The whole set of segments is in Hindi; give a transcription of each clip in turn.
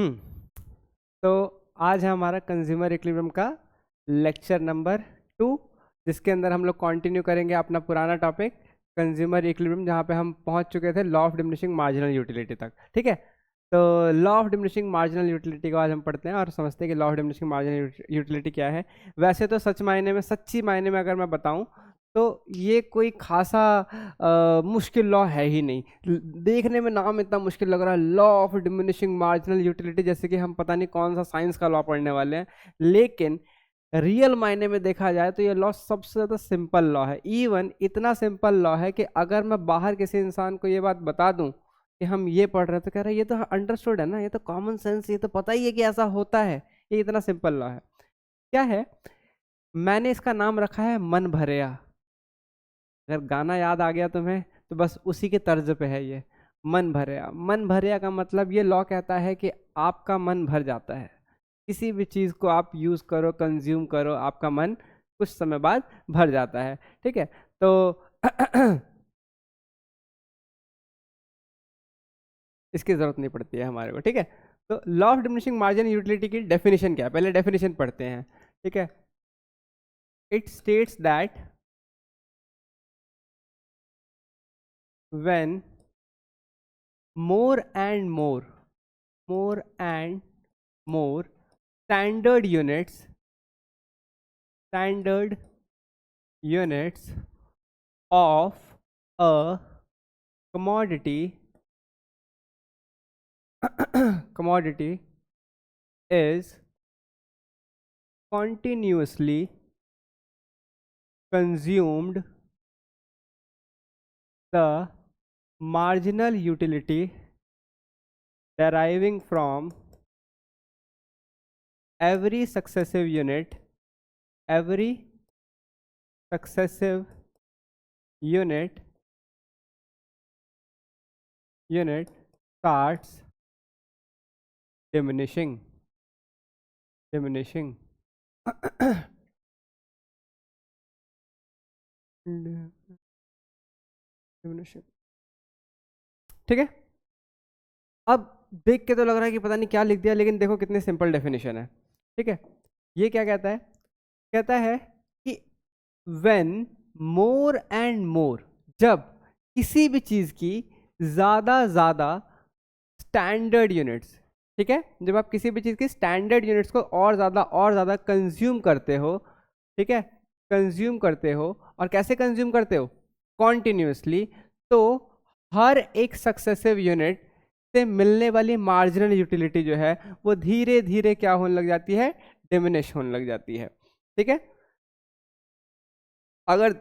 हम्म तो आज है हमारा कंज्यूमर इक्विलिब्रियम का लेक्चर नंबर 2, जिसके अंदर हम लोग कंटिन्यू करेंगे अपना पुराना टॉपिक कंज्यूमर इक्विलिब्रियम, जहाँ पे हम पहुंच चुके थे law of diminishing marginal utility तक। ठीक है, तो law of diminishing marginal utility को आज हम पढ़ते हैं और समझते हैं कि law of diminishing marginal utility क्या है। वैसे तो सच मायने में, सच्ची मायने में अगर मैं बताऊं तो ये कोई खासा मुश्किल लॉ है ही नहीं। देखने में नाम इतना मुश्किल लग रहा है, law of diminishing marginal utility, जैसे कि हम पता नहीं कौन सा साइंस का लॉ पढ़ने वाले हैं। लेकिन रियल मायने में देखा जाए तो ये लॉ सबसे ज़्यादा सिंपल लॉ है। इवन इतना सिंपल लॉ है कि अगर मैं बाहर किसी इंसान को ये बात बता दूं कि हम ये पढ़ रहे हैं तो कह रहे हैं ये तो अंडरस्टूड है ना, ये तो कॉमन सेंस, ये तो पता ही है कि ऐसा होता है। ये इतना सिंपल लॉ है। क्या है? मैंने इसका नाम रखा है मन भरिया। अगर गाना याद आ गया तुम्हें तो बस उसी के तर्ज पे है ये। मन भरिया, मन भरिया का मतलब ये लॉ कहता है कि आपका मन भर जाता है। किसी भी चीज को आप यूज करो, कंज्यूम करो, आपका मन कुछ समय बाद भर जाता है। ठीक है, तो इसकी जरूरत नहीं पड़ती है हमारे को। ठीक है, तो law of diminishing margin utility की डेफिनेशन क्या है, पहले डेफिनेशन पढ़ते हैं। ठीक है, it states that when more and more standard units of a commodity commodity is continuously consumed, the marginal utility deriving from every successive unit starts diminishing diminishing diminishing। ठीक है, अब देख के तो लग रहा है कि पता नहीं क्या लिख दिया, लेकिन देखो कितनी सिंपल डेफिनेशन है। ठीक है, ये क्या कहता है? कहता है कि व्हेन मोर एंड मोर, जब किसी भी चीज की ज्यादा स्टैंडर्ड यूनिट्स, ठीक है, जब आप किसी भी चीज की स्टैंडर्ड यूनिट्स को और ज्यादा कंज्यूम करते हो, ठीक है, कंज्यूम करते हो, और कैसे कंज्यूम करते हो? कॉन्टिन्यूसली। तो हर एक सक्सेसिव यूनिट से मिलने वाली मार्जिनल यूटिलिटी जो है वो धीरे धीरे क्या होने लग जाती है? डिमिनिश होने लग जाती है। ठीक है, अगर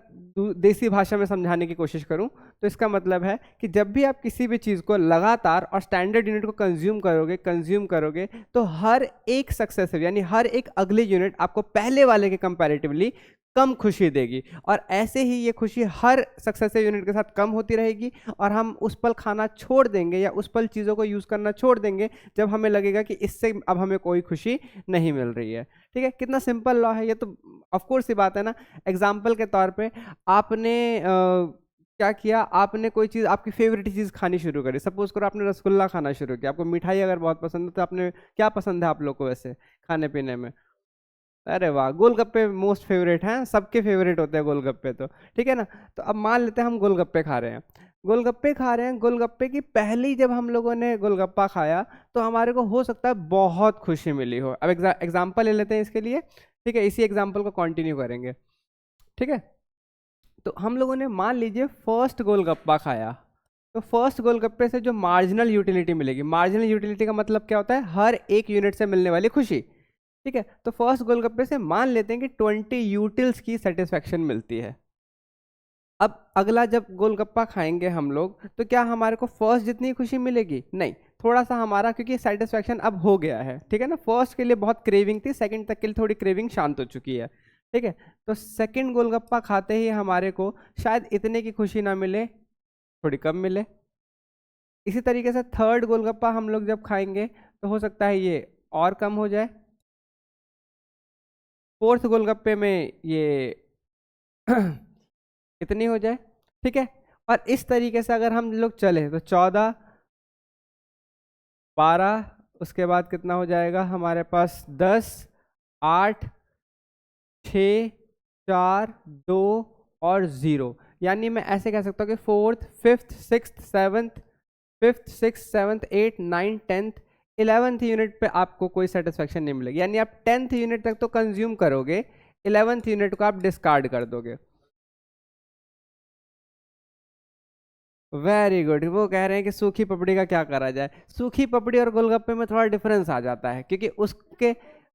देसी भाषा में समझाने की कोशिश करूं तो इसका मतलब है कि जब भी आप किसी भी चीज को लगातार और स्टैंडर्ड यूनिट को कंज्यूम करोगे तो हर एक सक्सेसिव यानी हर एक अगली यूनिट आपको पहले वाले के कंपैरेटिवली कम खुशी देगी, और ऐसे ही ये खुशी हर सक्सेसिव यूनिट के साथ कम होती रहेगी, और हम उस पल खाना छोड़ देंगे या उस पल चीज़ों को यूज़ करना छोड़ देंगे जब हमें लगेगा कि इससे अब हमें कोई खुशी नहीं मिल रही है। ठीक है, कितना सिंपल लॉ है ये, तो ऑफ कोर्स सी बात है ना। एग्जाम्पल के तौर पे आपने क्या किया, आपने कोई चीज़, आपकी फेवरेट चीज़ खानी शुरू करी। सपोज करो आपने रसगुल्ला खाना शुरू किया, आपको मिठाई अगर बहुत पसंद है तो आपने क्या पसंद है आप लोग को वैसे खाने पीने में? अरे वाह, गोलगप्पे मोस्ट फेवरेट हैं, सबके फेवरेट होते हैं गोलगप्पे तो। ठीक है ना, तो अब मान लेते हैं हम गोलगप्पे खा रहे हैं, गोलगप्पे की पहली जब हम लोगों ने गोलगप्पा खाया तो हमारे को हो सकता है बहुत खुशी मिली हो। अब एग्जाम्पल ले लेते हैं इसके लिए। ठीक है, इसी एग्जाम्पल को कंटिन्यू करेंगे। ठीक है, तो हम लोगों ने मान लीजिए फर्स्ट गोलगप्पा खाया, तो फर्स्ट गोलगप्पे से जो मार्जिनल यूटिलिटी मिलेगी, मार्जिनल यूटिलिटी का मतलब क्या होता है? हर एक यूनिट से मिलने वाली खुशी। ठीक है, तो फर्स्ट गोलगप्पे से मान लेते हैं कि 20 यूटिल्स की सेटिस्फेक्शन मिलती है। अब अगला जब गोलगप्पा खाएंगे हम लोग तो क्या हमारे को फर्स्ट जितनी खुशी मिलेगी? नहीं, थोड़ा सा हमारा, क्योंकि सेटिस्फेक्शन अब हो गया है। ठीक है ना, फर्स्ट के लिए बहुत क्रेविंग थी, सेकंड तक के लिए थोड़ी क्रेविंग शांत हो चुकी है। ठीक है, तो सेकंड गोलगप्पा खाते ही हमारे को शायद इतने की खुशी ना मिले, थोड़ी कम मिले। इसी तरीके से थर्ड गोलगप्पा हम लोग जब खाएंगे तो हो सकता है ये और कम हो जाए, फोर्थ गोलगप्पे में ये इतनी हो जाए। ठीक है, और इस तरीके से अगर हम लोग चले तो 14, 12, उसके बाद कितना हो जाएगा हमारे पास 10, 8, 6, 4, 2 और 0। यानी मैं ऐसे कह सकता हूँ कि fourth, fifth, sixth, seventh, fifth, six, seventh, eight, nine, tenth, 11th unit पे आपको कोई सेटिस्फेक्शन नहीं मिलेगी। यानी आप 10th यूनिट तक तो कंज्यूम करोगे, 11th यूनिट को आप डिस्कार्ड कर दोगे। Very good. वो कह रहे हैं कि सूखी पपड़ी का क्या करा जाए। सूखी पपड़ी और गोलगप्पे में थोड़ा डिफरेंस आ जाता है, क्योंकि उसके,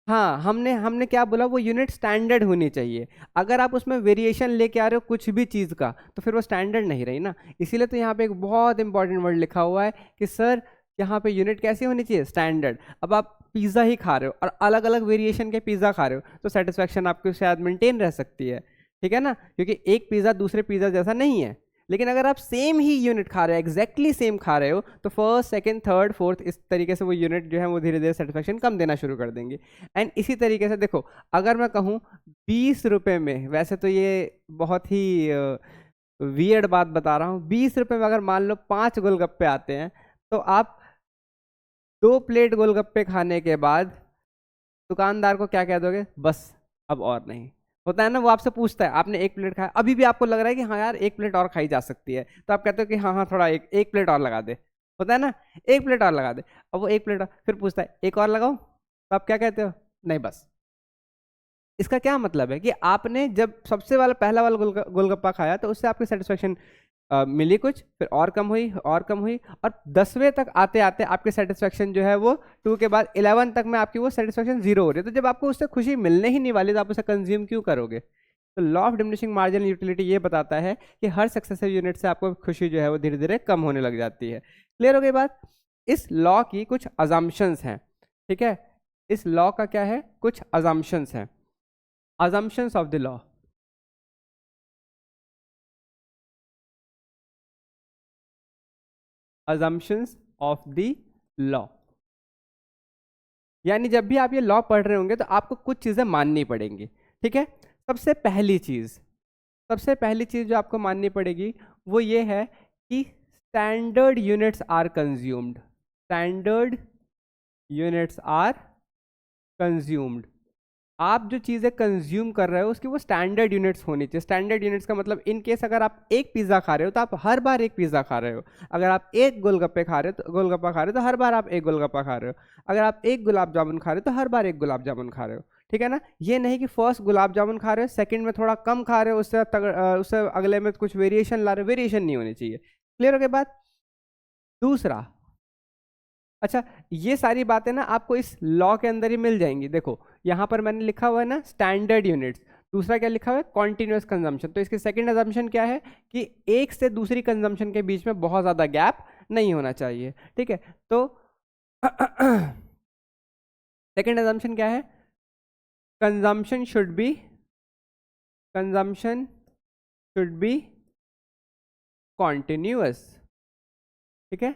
हाँ, हमने हमने क्या बोला, वो यूनिट स्टैंडर्ड होनी चाहिए। अगर आप उसमें वेरिएशन लेके आ रहे हो कुछ भी चीज़ का, तो फिर वो स्टैंडर्ड नहीं रही ना। इसीलिए तो यहाँ पे एक बहुत इंपॉर्टेंट वर्ड लिखा हुआ है कि सर यहाँ पे यूनिट कैसी होनी चाहिए, स्टैंडर्ड। अब आप पिज़्ज़ा ही खा रहे हो और अलग अलग वेरिएशन के पिज़्ज़ा खा रहे हो, तो सेटिस्फेक्शन आपकी शायद मेंटेन रह सकती है, ठीक है ना, क्योंकि एक पिज़्ज़ा दूसरे पिज़्ज़ा जैसा नहीं है। लेकिन अगर आप सेम ही यूनिट खा रहे हो, एग्जैक्टली सेम खा रहे हो, तो फर्स्ट, सेकंड, थर्ड, फोर्थ, इस तरीके से वो यूनिट जो है वो धीरे धीरे सेटिस्फेक्शन कम देना शुरू कर देंगे। एंड इसी तरीके से देखो, अगर मैं कहूँ 20 रुपये में, वैसे तो ये बहुत ही वियर्ड बात बता रहा हूँ, 20 रुपये में अगर मान लो 5 गोलगप्पे आते हैं, तो आप 2 प्लेट गोलगप्पे खाने के बाद दुकानदार को क्या कह दोगे, बस अब और नहीं। होता है ना, वो आपसे पूछता है आपने 1 प्लेट खाया, अभी भी आपको लग रहा है कि हाँ यार 1 प्लेट और खाई जा सकती है, तो आप कहते हो कि हाँ हाँ थोड़ा एक एक प्लेट और लगा दे। होता है ना, 1 प्लेट और लगा दे। अब वो 1 प्लेट फिर पूछता है एक और लगाओ, तो आप क्या कहते हो, नहीं बस। इसका क्या मतलब है कि आपने जब सबसे वाला पहला वाला गोलगप्पा खाया, तो उससे आपकी सेटिस्फेक्शन मिली कुछ, फिर और कम हुई और कम हुई, और 10वें तक आते आते आपकी सेटिस्फेक्शन जो है वो 2 के बाद 11 तक में आपकी वो सेटिस्फेक्शन 0 हो रही है। तो जब आपको उससे खुशी मिलने ही नहीं वाली, तो आप उसे कंज्यूम क्यों करोगे। तो law of diminishing marginal utility ये बताता है कि हर सक्सेसिव यूनिट से आपको खुशी जो है वो धीरे धीरे कम होने लग जाती है। क्लियर हो गई बात। इस लॉ की कुछ अजम्पशंस हैं, ठीक है। इस लॉ का क्या है, कुछ अजम्पशंस हैं। assumptions of the law। assumptions of the law, यानी जब भी आप ये लॉ पढ़ रहे होंगे तो आपको कुछ चीजें माननी पड़ेंगी, ठीक है। सबसे पहली चीज, सबसे पहली चीज जो आपको माननी पड़ेगी वो ये है कि standard units are consumed. Standard units are consumed. आप जो चीज़ें कंज्यूम कर रहे हो उसकी वो स्टैंडर्ड यूनिट्स होनी चाहिए। स्टैंडर्ड यूनिट्स का मतलब, इन केस अगर आप एक पिज़्ज़ा खा रहे हो तो आप हर बार एक पिज़्ज़ा खा रहे हो। अगर आप एक गोलगप्पे खा रहे हो तो गोलगप्पा खा रहे हो तो हर बार आप एक गोलगप्पा खा रहे हो। अगर आप एक गुलाब जामुन खा रहे हो तो हर बार एक गुलाब जामुन खा रहे हो, ठीक है ना। ये नहीं कि फर्स्ट गुलाब जामुन खा रहे हो, सेकंड में थोड़ा कम खा रहे हो, उससे अगले में कुछ वेरिएशन ला रहे हो। वेरिएशन नहीं होनी चाहिए। क्लियर हो गई बात। दूसरा, अच्छा, ये सारी बातें ना आपको इस लॉ के अंदर ही मिल जाएंगी। देखो यहां पर मैंने लिखा हुआ है ना स्टैंडर्ड यूनिट्स, दूसरा क्या लिखा हुआ है, कॉन्टिन्यूअस कंजम्पशन। तो इसकी सेकंड अजम्पशन क्या है कि एक से दूसरी कंजम्पशन के बीच में बहुत ज्यादा गैप नहीं होना चाहिए, ठीक है। तो सेकंड अजम्पशन क्या है, consumption should be, consumption should be continuous, ठीक है।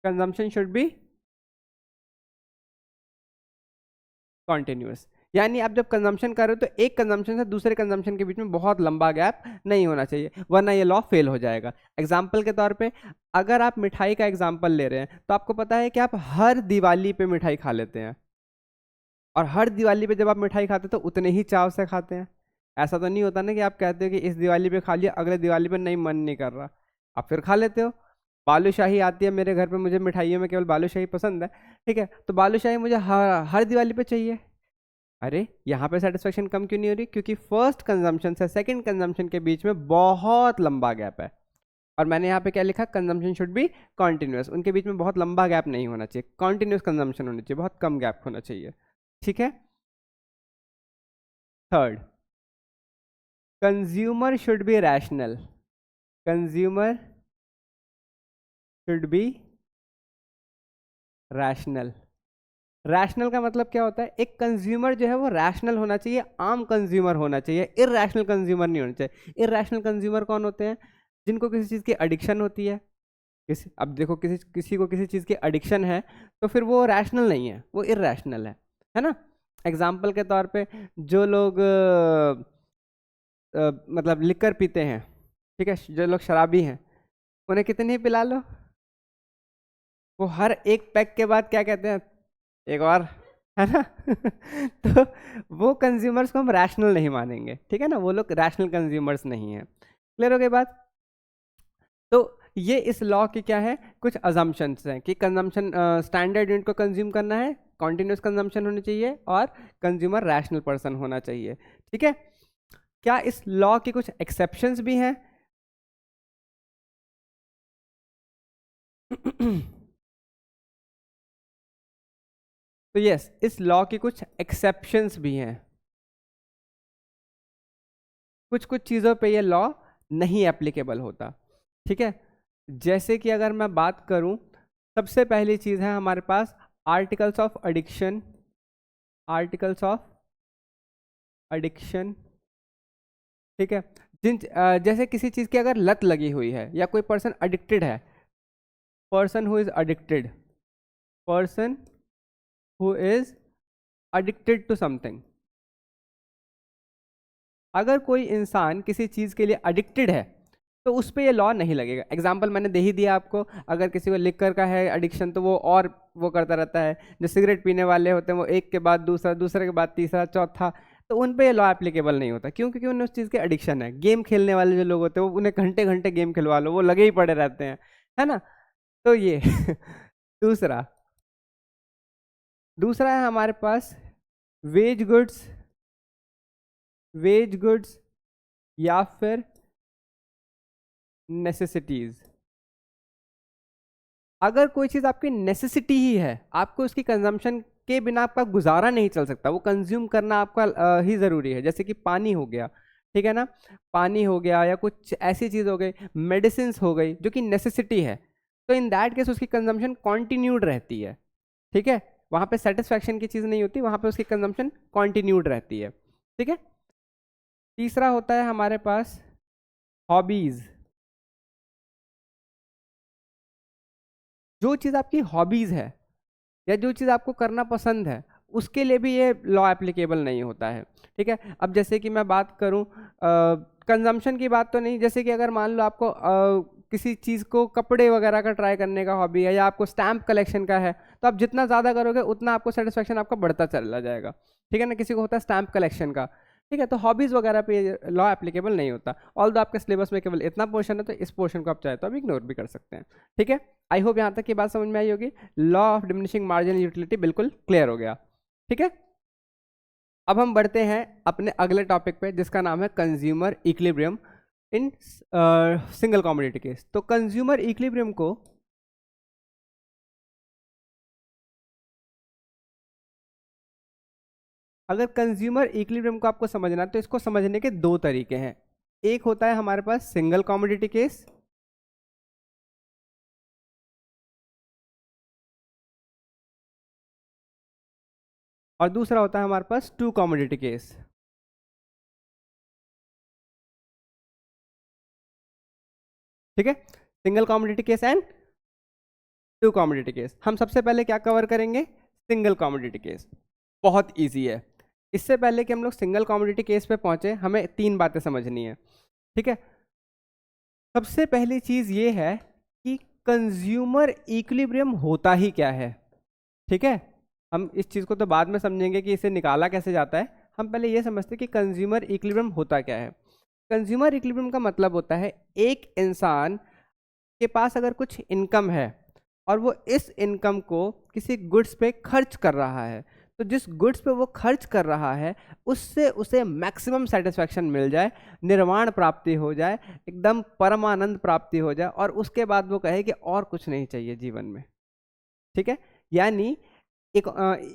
कंजम्पशन शुड बी कॉन्टिन्यूअस, यानी आप जब कंजम्पशन कर रहे हो तो एक कंजम्पशन से दूसरे कंजम्पशन के बीच में बहुत लंबा गैप नहीं होना चाहिए, वरना ये लॉ फेल हो जाएगा। एग्जाम्पल के तौर पे अगर आप मिठाई का एग्जाम्पल ले रहे हैं, तो आपको पता है कि आप हर दिवाली पे मिठाई खा लेते हैं, और हर दिवाली पे जब आप मिठाई खाते हैं तो उतने ही चाव से खाते हैं। ऐसा तो नहीं होता ना कि आप कहते हो कि इस दिवाली पे खा लिया, अगले दिवाली पे नहीं, मन नहीं कर रहा, आप फिर खा लेते हो। बालूशाही आती है मेरे घर पे, मुझे मिठाइयों में केवल बालूशाही पसंद है, ठीक है, तो बालूशाही मुझे हर दिवाली पे चाहिए। अरे यहाँ पे सेटिस्फेक्शन कम क्यों नहीं हो रही, क्योंकि फर्स्ट कंजम्पशन से सेकंड कंजम्पशन के बीच में बहुत लंबा गैप है। और मैंने यहाँ पे क्या लिखा, कंजम्पशन शुड बी कॉन्टिन्यूअस, उनके बीच में बहुत लंबा गैप नहीं होना चाहिए, कॉन्टिन्यूअस कंजम्पशन होनी चाहिए, बहुत कम गैप होना चाहिए, ठीक है। Third, consumer should be rational. Consumer should be rational. Rational का मतलब क्या होता है, एक कंज्यूमर जो है वो रैशनल होना चाहिए, आम कंज्यूमर होना चाहिए, इरैशनल कंज्यूमर नहीं होना चाहिए। इरैशनल कंज्यूमर कौन होते हैं, जिनको किसी चीज़ की एडिक्शन होती है। किसी, अब देखो किसी किसी को किसी चीज़ की एडिक्शन है, तो फिर वो रैशनल नहीं है, वो इरैशनल है ना। एग्जाम्पल के तौर पे जो लोग मतलब लिकर पीते हैं, ठीक है, जो लोग शराबी हैं, उन्हें कितनी ही पिला लो, वो हर एक पैक के बाद क्या कहते हैं, एक और, है ना। तो वो कंज्यूमर्स को हम रैशनल नहीं मानेंगे, ठीक है ना, वो लोग रैशनल कंज्यूमर्स नहीं है। क्लियर हो गई बात। तो ये इस लॉ की क्या है, कुछ अजम्पशंस हैं कि कंजम्पशन स्टैंडर्ड यूनिट को कंज्यूम करना है, कॉन्टिन्यूस कंजम्पशन होनी चाहिए और कंज्यूमर रैशनल पर्सन होना चाहिए, ठीक है। क्या इस लॉ की कुछ एक्सेप्शंस भी हैं? तो यस, इस लॉ की कुछ एक्सेप्शंस भी हैं। कुछ कुछ चीज़ों पे ये लॉ नहीं एप्लीकेबल होता, ठीक है। जैसे कि अगर मैं बात करूं, सबसे पहली चीज़ है हमारे पास articles of addiction. Articles of addiction, ठीक है। जैसे किसी चीज़ की अगर लत लगी हुई है या कोई पर्सन एडिक्टेड है, person who is addicted, person who is addicted to something, अगर कोई इंसान किसी चीज़ के लिए एडिक्टेड है तो उस पर ये लॉ नहीं लगेगा। एग्जाम्पल मैंने दे ही दिया आपको, अगर किसी को लिकर का है एडिक्शन तो वो और वो करता रहता है। जो सिगरेट पीने वाले होते हैं वो एक के बाद दूसरा, दूसरे के बाद तीसरा, चौथा, तो उन पे ये लॉ एप्लीकेबल नहीं होता। क्यों? क्योंकि उन्हें उस चीज़ के एडिक्शन है। गेम खेलने वाले जो लोग होते हैं वो उन्हें घंटे घंटे गेम खिलवा लो वो लगे ही पड़े रहते हैं, है ना। तो ये दूसरा दूसरा है हमारे पास वेज गुड्स, वेज गुड्स या फिर नेसेसिटीज। अगर कोई चीज़ आपकी नेसेसिटी ही है, आपको उसकी कंजम्पशन के बिना आपका गुजारा नहीं चल सकता, वो कंज्यूम करना आपका ही ज़रूरी है। जैसे कि पानी हो गया, ठीक है ना, पानी हो गया या कुछ ऐसी चीज़ हो गई, मेडिसिन हो गई जो कि नेसेसिटी है, तो इन दैट केस उसकी कंजम्पशन कॉन्टिन्यूड रहती है, ठीक है। वहाँ पे सेटिस्फैक्शन की चीज़ नहीं होती, वहाँ पे उसकी कंजम्पशन कॉन्टिन्यूड रहती है, ठीक है। तीसरा होता है हमारे पास हॉबीज़। जो चीज़ आपकी हॉबीज़ है या जो चीज़ आपको करना पसंद है उसके लिए भी ये लॉ एप्लीकेबल नहीं होता है, ठीक है। अब जैसे कि मैं बात करूं कंजम्पशन की बात तो नहीं, जैसे कि अगर मान लो आपको किसी चीज़ को कपड़े वगैरह का ट्राई करने का हॉबी है या आपको स्टैम्प कलेक्शन का है, तो आप जितना ज़्यादा करोगे उतना आपको सेटिस्फेक्शन आपका बढ़ता चला जाएगा, ठीक है ना। किसी को होता है स्टैम्प कलेक्शन का, ठीक है। तो हॉबीज़ वगैरह पे लॉ एप्लीकेबल नहीं होता। ऑल दो आपके सिलेबस में केवल इतना पोर्शन है, तो इस पोर्शन को आप चाहे तो आप इग्नोर भी कर सकते हैं, ठीक है। आई होप यहाँ तक की बात समझ में आई होगी। Law of diminishing marginal utility बिल्कुल क्लियर हो गया, ठीक है। अब हम बढ़ते हैं अपने अगले टॉपिक पे जिसका नाम है consumer equilibrium in single commodity case. तो कंज्यूमर इक्विलिब्रियम को अगर कंज्यूमर इक्विलिब्रियम को आपको समझना है तो इसको समझने के दो तरीके हैं। एक होता है हमारे पास सिंगल कमोडिटी केस, और दूसरा होता है हमारे पास टू कमोडिटी केस, ठीक है। Single commodity case and two commodity case. हम सबसे पहले क्या कवर करेंगे? Single commodity case. बहुत इजी है। इससे पहले कि हम लोग सिंगल कमोडिटी केस पे पहुंचे, हमें तीन बातें समझनी है, ठीक है। सबसे पहली चीज ये है कि कंज्यूमर इक्विलिब्रियम होता ही क्या है, ठीक है। हम इस चीज को तो बाद में समझेंगे कि इसे निकाला कैसे जाता है। हम पहले ये समझते हैं कि कंज्यूमर इक्विलिब्रियम होता क्या है। कंज्यूमर इक्विलिब्रियम का मतलब होता है एक इंसान के पास अगर कुछ इनकम है और वो इस इनकम को किसी गुड्स पे खर्च कर रहा है, तो जिस गुड्स पे वो खर्च कर रहा है उससे उसे मैक्सिमम सेटिस्फैक्शन मिल जाए, निर्वाण प्राप्ति हो जाए, एकदम परमानंद प्राप्ति हो जाए, और उसके बाद वो कहे कि और कुछ नहीं चाहिए जीवन में, ठीक है। यानी एक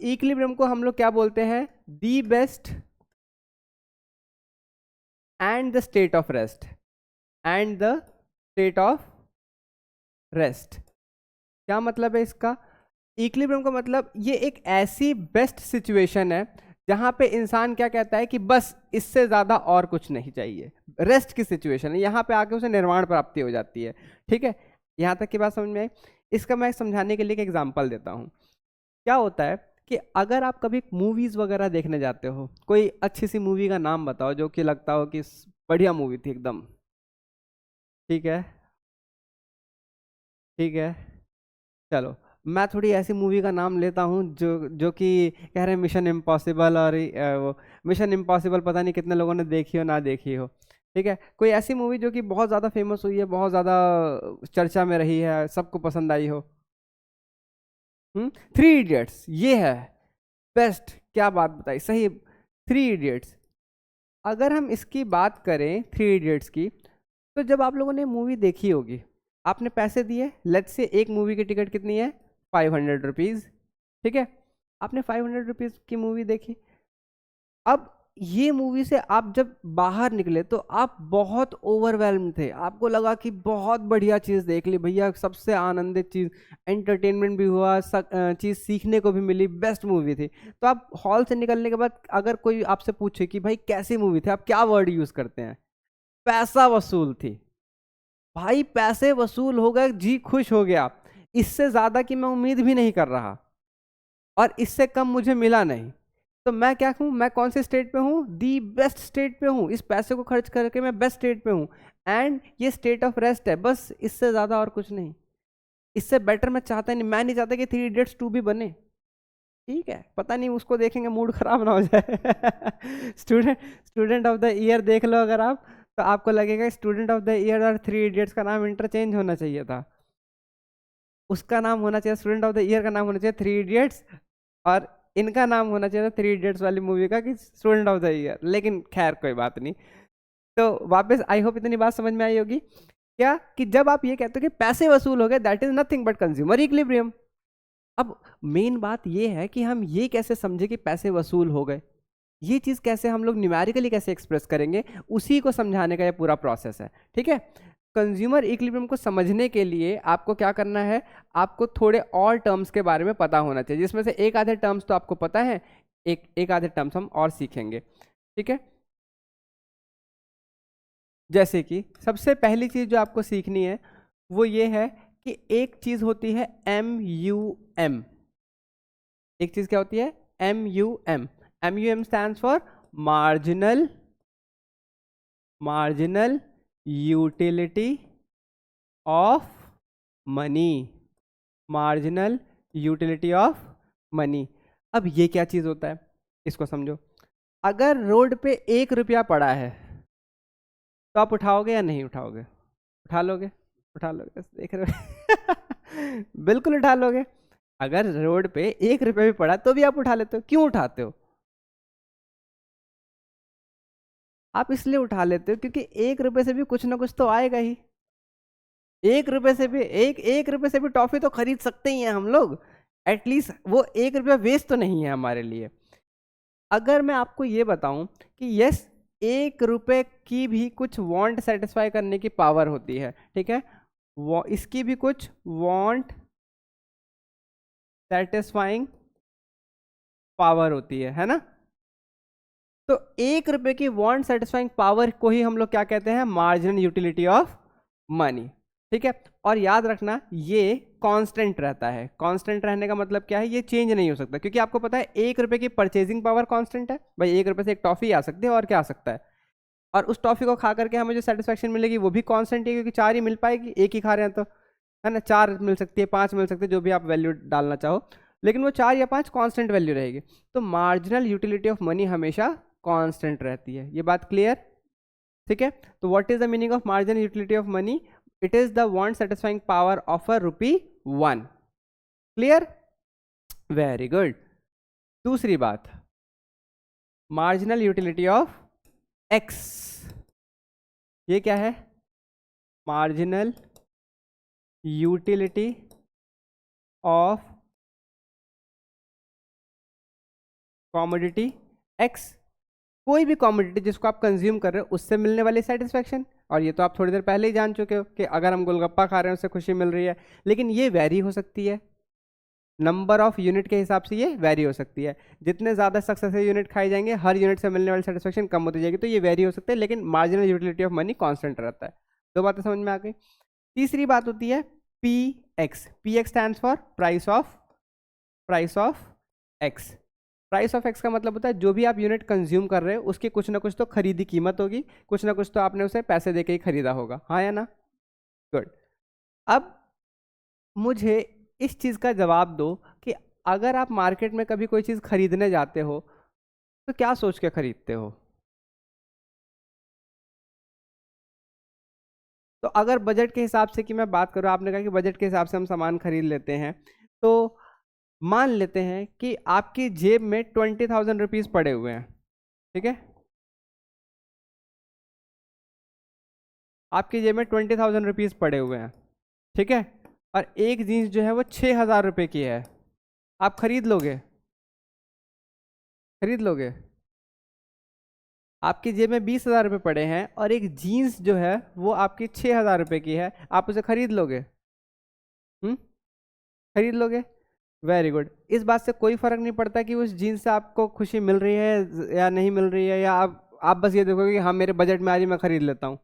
इक्विलिब्रियम को हम लोग क्या बोलते हैं? The best and the state of rest, and the state of rest. क्या मतलब है इसका? इक्विलिब्रियम का मतलब ये एक ऐसी बेस्ट सिचुएशन है जहां पे इंसान क्या कहता है कि बस इससे ज्यादा और कुछ नहीं चाहिए। रेस्ट की सिचुएशन है, यहाँ पे आके उसे निर्वाण प्राप्ति हो जाती है, ठीक है। यहाँ तक की बात समझ में आई। इसका मैं समझाने के लिए एक एग्जांपल देता हूँ। क्या होता है कि अगर आप कभी मूवीज वगैरह देखने जाते हो, कोई अच्छी सी मूवी का नाम बताओ जो कि लगता हो कि बढ़िया मूवी थी एकदम, ठीक है, ठीक है, चलो, मैं थोड़ी ऐसी मूवी का नाम लेता हूँ जो कि कह रहे हैं मिशन इम्पॉसिबल, और वो मिशन इम्पॉसिबल पता नहीं कितने लोगों ने देखी हो ना देखी हो। ठीक है, कोई ऐसी मूवी जो कि बहुत ज़्यादा फेमस हुई है, बहुत ज़्यादा चर्चा में रही है, सबको पसंद आई हो। 3 इडियट्स ये है बेस्ट, क्या बात बताई, सही। 3 इडियट्स, अगर हम इसकी बात करें 3 इडियट्स की, तो जब आप लोगों ने मूवी देखी होगी, आपने पैसे दिए, लेट्स से एक मूवी की टिकट कितनी है, 500 रुपीज़। ठीक है, आपने 500 रुपीज़ की मूवी देखी। अब ये मूवी से आप जब बाहर निकले तो आप बहुत ओवरवेल्म थे, आपको लगा कि बहुत बढ़िया चीज़ देख ली भैया, सबसे आनंदित चीज़, एंटरटेनमेंट भी हुआ, चीज़ सीखने को भी मिली, बेस्ट मूवी थी। तो आप हॉल से निकलने के बाद अगर कोई आपसे पूछे कि भाई कैसी मूवी थी, आप क्या वर्ड यूज़ करते हैं? पैसा वसूल थी। भाई पैसे वसूल हो गए, जी खुश हो गया, इससे ज़्यादा की मैं उम्मीद भी नहीं कर रहा और इससे कम मुझे मिला नहीं। तो मैं क्या हूँ, मैं कौन से स्टेट पे हूँ, दी बेस्ट स्टेट पे हूँ, इस पैसे को खर्च करके मैं बेस्ट स्टेट पे हूँ, एंड ये स्टेट ऑफ रेस्ट है, बस इससे ज़्यादा और कुछ नहीं। इससे बेटर मैं चाहता नहीं, मैं नहीं चाहता कि 3 इडियट्स 2 भी बने। ठीक है, पता नहीं उसको देखेंगे मूड खराब ना हो जाए। स्टूडेंट ऑफ द ईयर देख लो अगर आप, तो आपको लगेगा स्टूडेंट ऑफ द ईयर और 3 इडियट्स का नाम इंटरचेंज होना चाहिए था। उसका नाम होना चाहिए, स्टूडेंट ऑफ द ईयर का नाम होना चाहिए 3 इडियट्स, और इनका नाम होना चाहिए था 3 इडियट्स वाली मूवी का कि स्टूडेंट ऑफ द ईयर। लेकिन खैर कोई बात नहीं। तो वापस आई होप इतनी बात समझ में आई होगी क्या, कि जब आप ये कहते हो कि पैसे वसूल हो गए, that is nothing but consumer equilibrium. अब मेन बात ये है कि हम ये कैसे समझे कि पैसे वसूल हो गए, ये चीज़ कैसे हम लोग न्यूमेरिकली कैसे एक्सप्रेस करेंगे, उसी को समझाने का ये पूरा प्रोसेस है। ठीक है, कंज्यूमर इक्विलिब्रियम को समझने के लिए आपको क्या करना है, आपको थोड़े और टर्म्स के बारे में पता होना चाहिए, जिसमें से एक आधे टर्म्स तो आपको पता है, एक आधे टर्म्स हम और सीखेंगे। ठीक है, जैसे कि सबसे पहली चीज़ जो आपको सीखनी है वो ये है कि एक चीज़ होती है MUM। एक चीज़ क्या होती है, MUM। MUM stands for marginal utility of money. Marginal utility of money. अब ये क्या चीज़ होता है, इसको समझो। अगर रोड पे 1 रुपया पड़ा है तो आप उठाओगे या नहीं उठाओगे? उठा लोगे? उठा लोगे, देख रहे हो? बिल्कुल उठा लोगे। अगर रोड पे 1 रुपया भी पड़ा तो भी आप उठा लेते हो, क्यों उठाते हो? आप इसलिए उठा लेते हो क्योंकि 1 रुपये से भी कुछ ना कुछ तो आएगा ही। 1 रुपये से भी, एक रुपये से भी टॉफी तो खरीद सकते ही हैं हम लोग, एटलीस्ट वो 1 रुपया वेस्ट तो नहीं है हमारे लिए। अगर मैं आपको ये बताऊं कि यस, 1 रुपये की भी कुछ वांट सेटिस्फाई करने की पावर होती है, ठीक है, वो इसकी भी कुछ वांट सेटिस्फाइंग पावर होती है ना। तो 1 रुपये की वांट सेटिस्फाइंग पावर को ही हम लोग क्या कहते हैं, मार्जिनल यूटिलिटी ऑफ मनी। ठीक है, और याद रखना ये कांस्टेंट रहता है। कांस्टेंट रहने का मतलब क्या है, ये चेंज नहीं हो सकता, क्योंकि आपको पता है 1 रुपये की परचेजिंग पावर कांस्टेंट है भाई, 1 रुपये से एक टॉफी आ सकती है, और क्या आ सकता है, और उस टॉफी को खा करके हमें जो सेटिस्फेक्शन मिलेगी वो भी कांस्टेंट है, क्योंकि 4 ही मिल पाएगी, एक ही खा रहे हैं तो, है ना। 4 मिल सकती है, 5 मिल सकती है, जो भी आप वैल्यू डालना चाहो, लेकिन वो 4 या 5 कांस्टेंट वैल्यू रहेगी। तो मार्जिनल यूटिलिटी ऑफ मनी हमेशा कांस्टेंट रहती है, ये बात क्लियर? ठीक है, तो what is the meaning of marginal utility of money? It is the want satisfying power of ₹1। Clear, very good. दूसरी बात, मार्जिनल यूटिलिटी ऑफ X, ये क्या है, marginal utility of commodity X। कोई भी कॉमोडिटी जिसको आप कंज्यूम कर रहे हो उससे मिलने वाली सेटिस्फेक्शन, और ये तो आप थोड़ी देर पहले ही जान चुके हो कि अगर हम गोलगप्पा खा रहे हैं उससे खुशी मिल रही है, लेकिन ये वेरी हो सकती है, नंबर ऑफ यूनिट के हिसाब से ये वेरी हो सकती है। जितने ज़्यादा सक्सेसिव यूनिट खाए जाएंगे, हर यूनिट से मिलने वाली सेटिस्फेक्शन कम होती जाएगी, तो ये वेरी हो सकता है, लेकिन marginal utility of money constant रहता है। दो बातें समझ में आ गई। तीसरी बात होती है PX। PX stands for price of X। Price of X का मतलब होता है जो भी आप यूनिट कंज्यूम कर रहे हो उसकी कुछ ना कुछ तो खरीदी कीमत होगी, कुछ ना कुछ तो आपने उसे पैसे देके ही खरीदा होगा, हाँ या ना? गुड। अब मुझे इस चीज़ का जवाब दो कि अगर आप मार्केट में कभी कोई चीज़ खरीदने जाते हो तो क्या सोच के खरीदते हो? तो अगर बजट के हिसाब से कि मैं बात करूँ, आपने कहा कि बजट के हिसाब से हम सामान खरीद लेते हैं, तो मान लेते हैं कि आपकी जेब में 20,000 रुपीज़ पड़े हुए हैं, ठीक है? आपकी जेब में 20,000 रुपीज़ पड़े हुए हैं, ठीक है? और एक जीन्स जो है वो 6,000 रुपये की है, आप खरीद लोगे? खरीद लोगे? आपकी जेब में 20,000 रुपये पड़े हैं और एक जीन्स जो है वो आपकी 6,000 रुपये की है, आप उसे खरीद लोगे? हम्म? खरीद लोगे? Very good. इस बात से कोई फर्क नहीं पड़ता कि उस जीन्स से आपको खुशी मिल रही है या नहीं मिल रही है, या आप बस ये देखोगे कि हाँ मेरे बजट में आ रही, मैं खरीद लेता हूँ।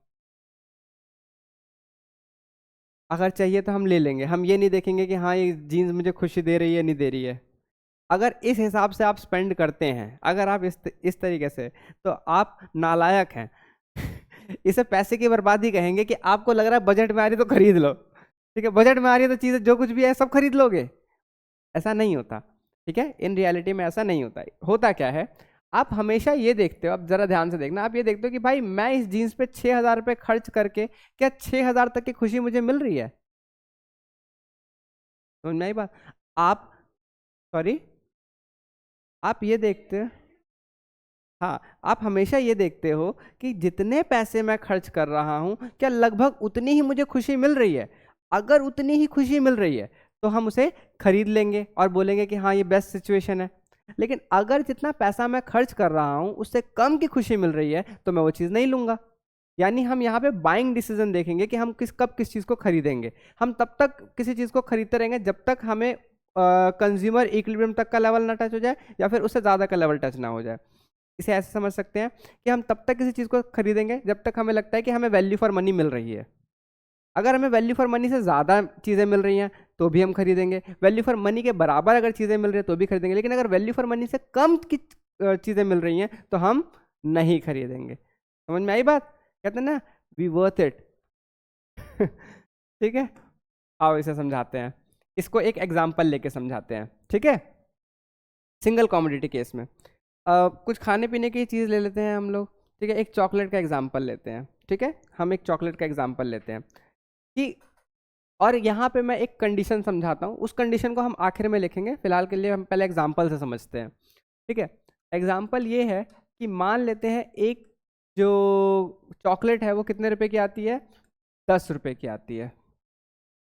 अगर चाहिए तो हम ले लेंगे, हम ये नहीं देखेंगे कि हाँ ये जीन्स मुझे खुशी दे रही है नहीं दे रही है। अगर इस हिसाब से आप स्पेंड करते हैं, अगर आप इस तरीके से, तो आप नालायक हैं। इसे पैसे की बर्बादी कहेंगे कि आपको लग रहा है बजट में आ रही तो खरीद लो, ठीक है, बजट में आ रही है तो चीज़ें जो कुछ भी है सब खरीद लोगे। ऐसा नहीं होता, ठीक है, इन रियलिटी में ऐसा नहीं होता। होता क्या है, आप हमेशा ये देखते हो, अब जरा ध्यान से देखना, आप ये देखते हो कि भाई मैं इस जीन्स पे 6,000 रुपये खर्च करके क्या 6,000 तक की खुशी मुझे मिल रही है? समझ में आई बात? आप, सॉरी, आप ये देखते हो, हाँ, आप हमेशा ये देखते हो कि जितने पैसे मैं खर्च कर रहा हूँ क्या लगभग उतनी ही मुझे खुशी मिल रही है। अगर उतनी ही खुशी मिल रही है तो हम उसे खरीद लेंगे और बोलेंगे कि हाँ ये बेस्ट सिचुएशन है। लेकिन अगर जितना पैसा मैं खर्च कर रहा हूँ उससे कम की खुशी मिल रही है तो मैं वो चीज़ नहीं लूंगा। यानी हम यहाँ पे बाइंग डिसीजन देखेंगे कि हम कब किस चीज़ को खरीदेंगे। हम तब तक किसी चीज़ को खरीदते रहेंगे जब तक हमें कंज्यूमर इक्विलिब्रियम तक का लेवल ना टच हो जाए या फिर उससे ज़्यादा का लेवल टच ना हो जाए। इसे ऐसे समझ सकते हैं कि हम तब तक किसी चीज़ को खरीदेंगे जब तक हमें लगता है कि हमें वैल्यू फॉर मनी मिल रही है। अगर हमें वैल्यू फॉर मनी से ज़्यादा चीज़ें मिल रही हैं तो भी हम खरीदेंगे, वैल्यू फॉर मनी के बराबर अगर चीज़ें मिल रही हैं तो भी खरीदेंगे, लेकिन अगर वैल्यू फॉर मनी से कम की चीज़ें मिल रही हैं तो हम नहीं खरीदेंगे। समझ में आई बात? कहते हैं ना, वी वर्थ इट। ठीक है, आओ इसे समझाते हैं, इसको एक एग्जाम्पल लेके समझाते हैं, ठीक है। सिंगल कॉमोडिटी केस में कुछ खाने पीने की चीज़ ले लेते हैं हम लोग, ठीक है। एक चॉकलेट का एग्जाम्पल लेते हैं, ठीक है, हम एक चॉकलेट का एग्जाम्पल लेते हैं कि, और यहाँ पे मैं एक कंडीशन समझाता हूँ, उस कंडीशन को हम आखिर में लिखेंगे, फिलहाल के लिए हम पहले एग्जाम्पल से समझते हैं, ठीक है। एग्जाम्पल ये है कि मान लेते हैं एक जो चॉकलेट है वो कितने रुपए की आती है? 10 रुपए की आती है।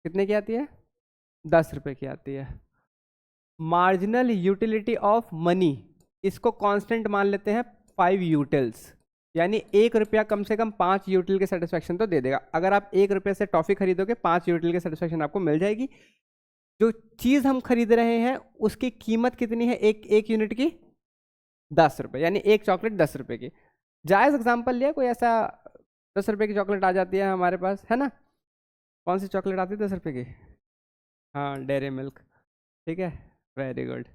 कितने की आती है? 10 रुपए की आती है। मार्जिनल यूटिलिटी ऑफ मनी, इसको कांस्टेंट मान लेते हैं 5 यूटिल्स, यानी 1 रुपया कम से कम 5 यूटिल के सेटिस्फेक्शन तो दे देगा। अगर आप 1 रुपये से टॉफी खरीदोगे 5 यूटिल के सेटिस्फेक्शन आपको मिल जाएगी। जो चीज़ हम खरीद रहे हैं उसकी कीमत कितनी है एक यूनिट की? 10 रुपये, यानी एक चॉकलेट 10 रुपये की। जायज़ एग्जाम्पल लिया, कोई ऐसा 10 रुपये की चॉकलेट आ जाती है हमारे पास, है ना? कौन सी चॉकलेट आती है 10 रुपये की? हाँ, डेयरी मिल्क, ठीक है, वेरी गुड।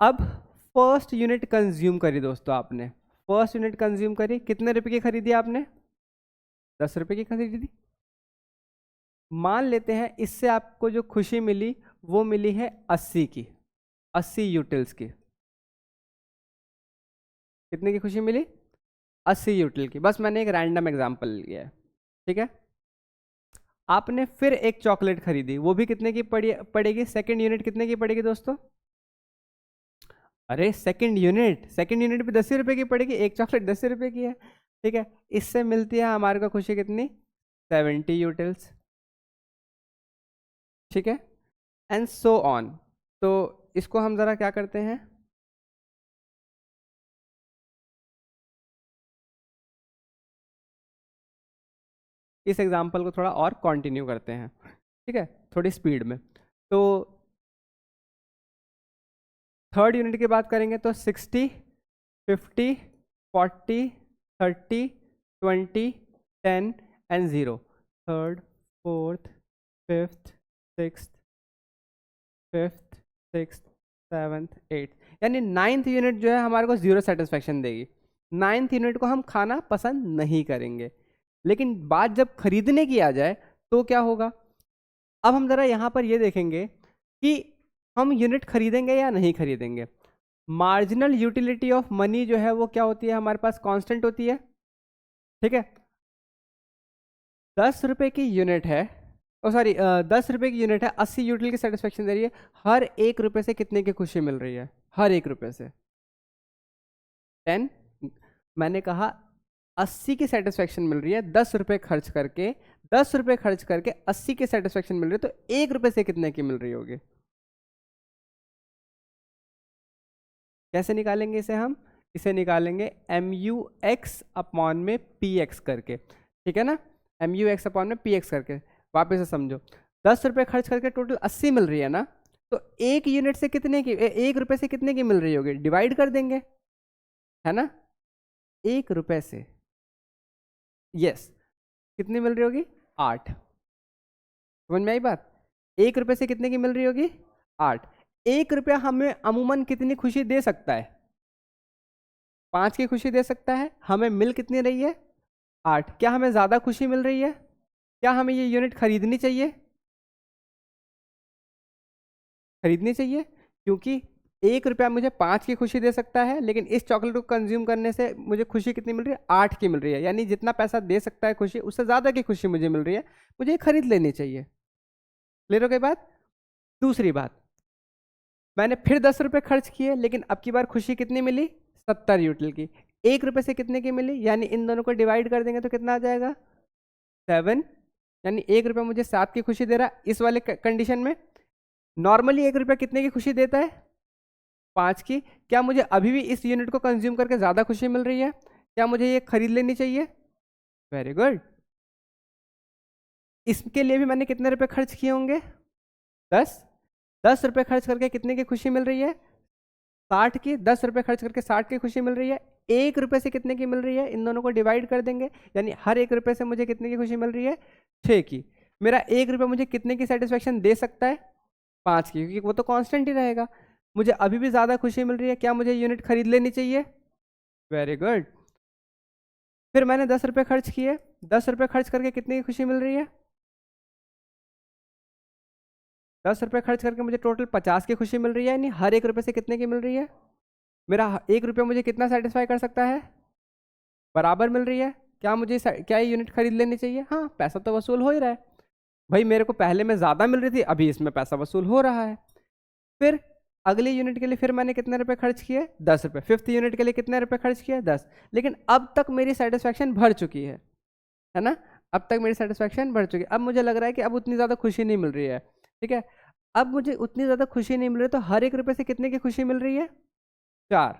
अब फर्स्ट यूनिट कंज्यूम करी दोस्तों आपने, फर्स्ट यूनिट कंज्यूम करी, कितने रुपए की खरीदी आपने? 10 रुपये की खरीदी थी। मान लेते हैं इससे आपको जो खुशी मिली वो मिली है 80 की, 80 यूटिल्स की। कितने की खुशी मिली? 80 यूटिल की। बस मैंने एक रैंडम एग्जांपल लिया है, ठीक है। आपने फिर एक चॉकलेट खरीदी, वो भी कितने की पड़ेगी? सेकंड यूनिट कितने की पड़ेगी दोस्तों? अरे सेकंड यूनिट भी 10 रुपये की पड़ेगी, एक चॉकलेट 10 रुपये की है, ठीक है। इससे मिलती है हमारे को खुशी कितनी? 70 यूटिल्स, ठीक है, एंड सो ऑन। तो इसको हम ज़रा क्या करते हैं, इस एग्जाम्पल को थोड़ा और कंटिन्यू करते हैं, ठीक है, थोड़ी स्पीड में। तो थर्ड यूनिट की बात करेंगे तो 60, 50, 40, 30, 20, 10 and 0। Third, fourth, fifth, sixth, fifth, sixth, seventh, eighth, यानी नाइन्थ यूनिट जो है हमारे को 0 सेटिस्फेक्शन देगी। नाइन्थ यूनिट को हम खाना पसंद नहीं करेंगे। लेकिन बात जब खरीदने की आ जाए तो क्या होगा? अब हम ज़रा यहाँ पर ये देखेंगे कि हम यूनिट खरीदेंगे या नहीं खरीदेंगे। मार्जिनल यूटिलिटी ऑफ मनी जो है वो क्या होती है, हमारे पास कांस्टेंट होती है, ठीक है। 10 रुपए की यूनिट है, ओ सॉरी 10 रुपए की यूनिट है, 80 यूटिलिटी की सेटिस्फेक्शन दे रही है। हर 1 रुपए से कितने की खुशी मिल रही है? हर 1 रुपए से 10। मैंने कहा 80 की सेटिस्फेक्शन मिल रही है 10 रुपए खर्च करके, 10 रुपए खर्च करके 80 की सेटिस्फेक्शन मिल रही है, तो 1 रुपए से कितने की मिल रही होगी? कैसे निकालेंगे इसे हम? इसे निकालेंगे MUX अपॉन में PX करके, ठीक है ना। MUX अपॉन में PX करके। वापस से समझो, 10 रुपए खर्च करके टोटल 80 मिल रही है ना, तो 1 यूनिट से कितने की, 1 रुपए से कितने की मिल रही होगी? डिवाइड कर देंगे, है ना। 1 रुपए से, यस, कितनी मिल रही होगी? 8। समझ में आई बात? 1 रुपए से कितने की मिल रही होगी? 8। 1 रुपया हमें अमूमन कितनी खुशी दे सकता है? 5 की खुशी दे सकता है। हमें मिल कितनी रही है? 8। क्या हमें ज़्यादा खुशी मिल रही है? क्या हमें ये यूनिट खरीदनी चाहिए? खरीदनी चाहिए, क्योंकि 1 रुपया मुझे 5 की खुशी दे सकता है, लेकिन इस चॉकलेट को कंज्यूम करने से मुझे खुशी कितनी मिल रही है? 8 की मिल रही है। यानी जितना पैसा दे सकता है खुशी, उससे ज़्यादा की खुशी मुझे मिल रही है, मुझे खरीद लेनी चाहिए। क्लियर हो गई बात? दूसरी बात, मैंने फिर 10 रुपये खर्च किए, लेकिन अब की बार खुशी कितनी मिली? 70 यूटिल की। 1 रुपये से कितने की मिली? यानी इन दोनों को डिवाइड कर देंगे तो कितना आ जाएगा? 7। यानी 1 रुपया मुझे 7 की खुशी दे रहा है इस वाले कंडीशन में। नॉर्मली 1 रुपया कितने की खुशी देता है? 5 की। क्या मुझे अभी भी इस यूनिट को कंज्यूम करके ज़्यादा खुशी मिल रही है? क्या मुझे ये खरीद लेनी चाहिए? Very good. इसके लिए भी मैंने कितने रुपए खर्च किए होंगे? 10। 10 रुपये खर्च करके कितने की खुशी मिल रही है? 60 की। 10 रुपये खर्च करके 60 की खुशी मिल रही है। 1 रुपये से कितने की मिल रही है? इन दोनों को डिवाइड कर देंगे, यानी हर 1 रुपये से मुझे कितने की खुशी मिल रही है? 6 की। मेरा 1 रुपये मुझे कितने की सेटिस्फेक्शन दे सकता है? 5 की, क्योंकि वो तो कांस्टेंट ही रहेगा। मुझे अभी भी ज़्यादा खुशी मिल रही है, क्या मुझे यूनिट खरीद लेनी चाहिए? Very good. फिर मैंने 10 रुपये खर्च किए। 10 रुपये खर्च करके कितने की खुशी मिल रही है? 10 रुपये खर्च करके मुझे टोटल 50 की खुशी मिल रही है, यानी हर 1 रुपये से कितने की मिल रही है? मेरा 1 रुपया मुझे कितना सेटिस्फाई कर सकता है? बराबर मिल रही है। क्या मुझे क्या ये यूनिट खरीद लेनी चाहिए? हाँ, पैसा तो वसूल हो ही रहा है भाई। मेरे को पहले में ज़्यादा मिल रही थी, अभी इसमें पैसा वसूल हो रहा है। फिर अगली यूनिट के लिए फिर मैंने कितने रुपए खर्च किए? 10 रुपये। 5th यूनिट के लिए कितने रुपए खर्च किए? 10। लेकिन अब तक मेरी सेटिस्फेक्शन भर चुकी है ना। अब तक मेरी सेटिस्फेक्शन बढ़ चुकी है। अब मुझे लग रहा है कि अब उतनी ज़्यादा खुशी नहीं मिल रही है, ठीक है। अब मुझे उतनी ज़्यादा खुशी नहीं मिल रही, तो हर 1 रुपये से कितने की खुशी मिल रही है? 4।